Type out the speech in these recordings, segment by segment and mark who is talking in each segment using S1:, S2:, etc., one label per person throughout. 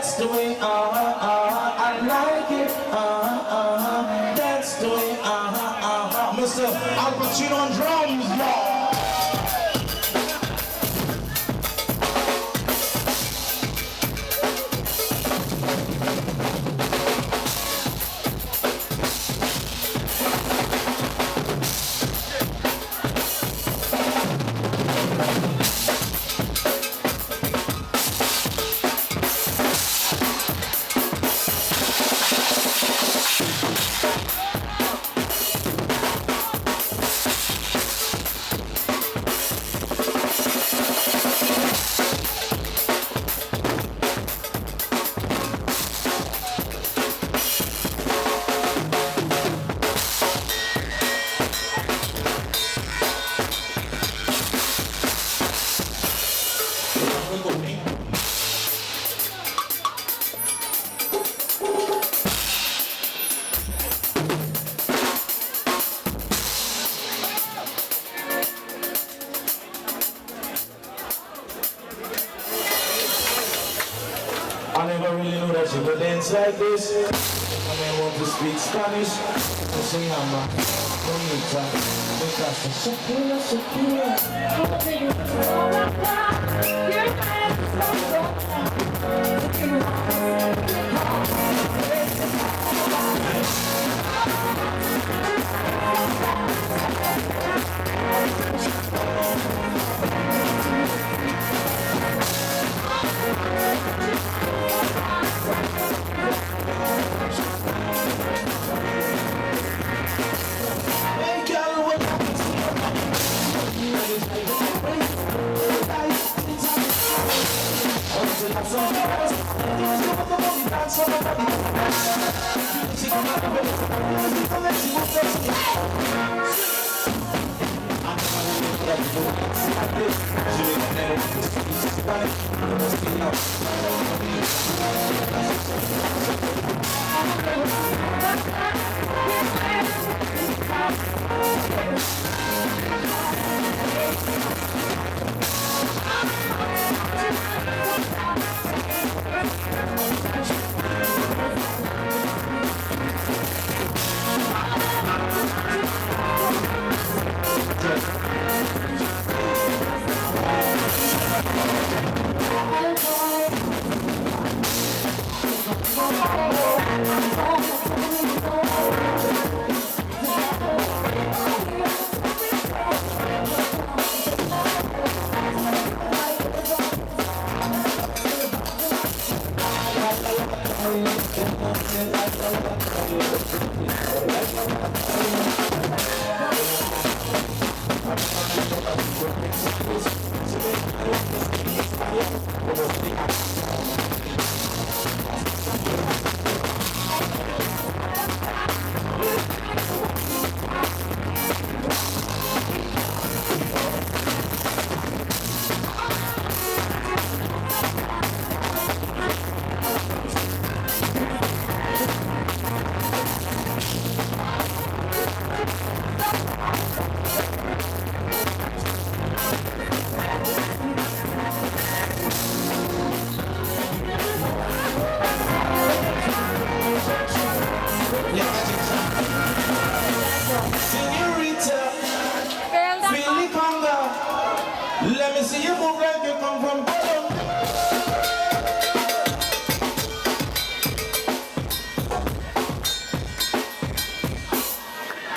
S1: That's the way, I like it, that's the way, Mr. Al Pacino on drums, y'all. I never really knew that you could dance like this. I may want to speak Spanish. So se llama bonita, me casa Shakira, Shakira. Let me see you move like you come from Colombia.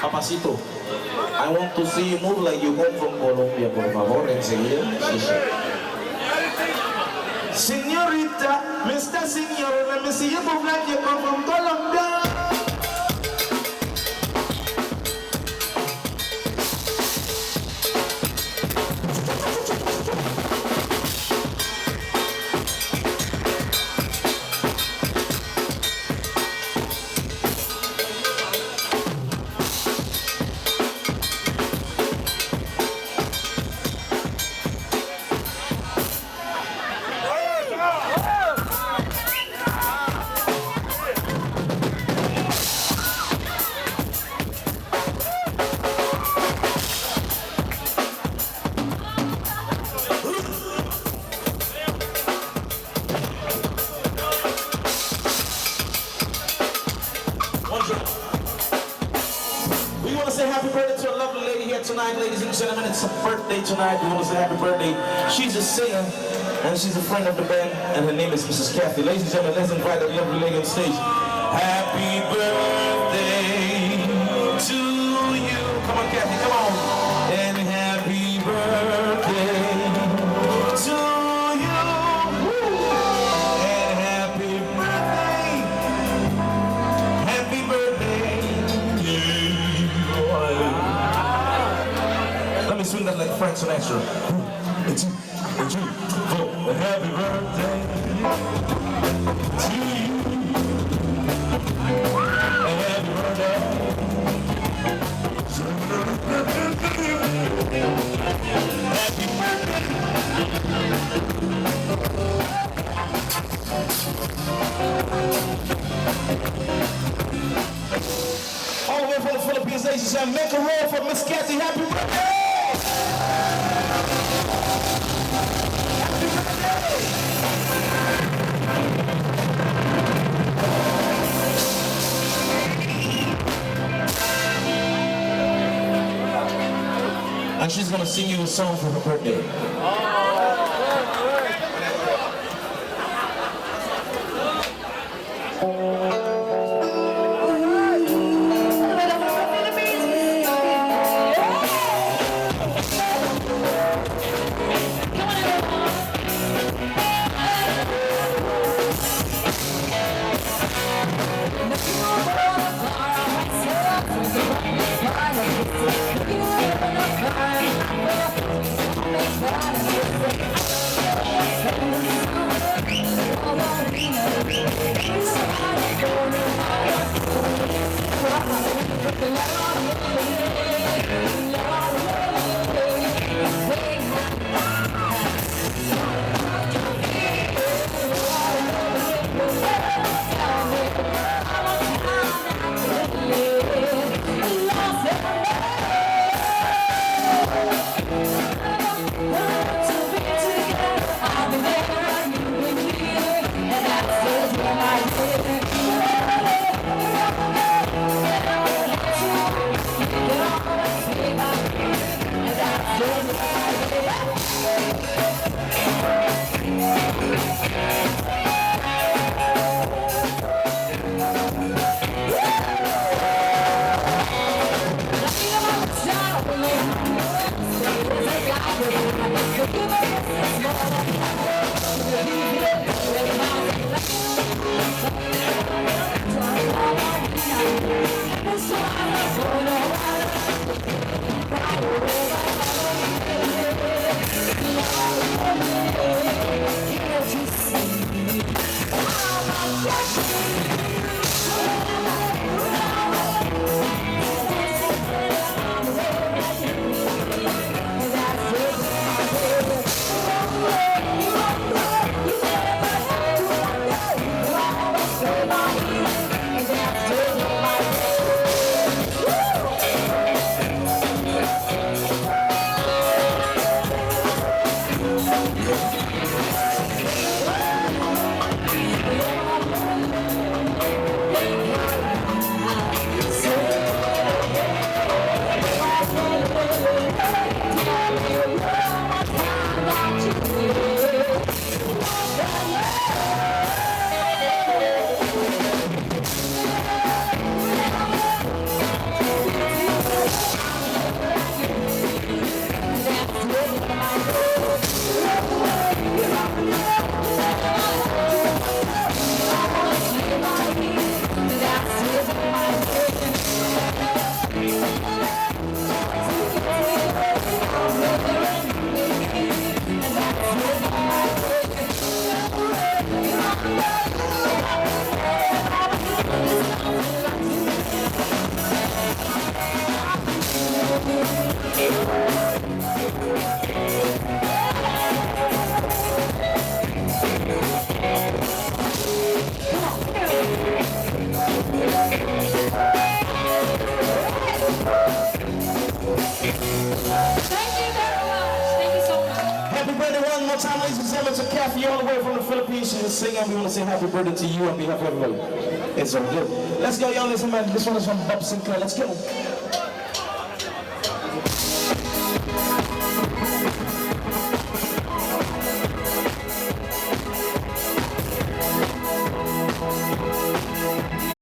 S1: Papacito, I want to see you move like you come from Colombia, por favor, enseguida. Sí, sí. Señorita, Mr. Señor, let me see you move like you come from Colombia. gentlemen, it's a birthday tonight. We want to say happy birthday. She's a singer, and she's a friend of the band, and her name is Mrs. Cathy. Ladies and gentlemen, let's invite the lovely lady on stage. Happy birthday to you. Come on, Cathy, come on. And happy birthday to you. And happy birthday. Happy birthday. Let me swing that like Frank Sinatra. Happy birthday to you. Happy birthday. Happy birthday. All the way from the Philippines, ladies and gentlemen, make a roll for Miss Cathy. Happy birthday! And she's gonna sing you a song for her birthday. Cathy, all the way from the Philippines. She's a singer. We want to say happy birthday to you on behalf of everybody. It's all good. Let's go, y'all. Listen, man. This one is from Bob Sinclair. Let's go.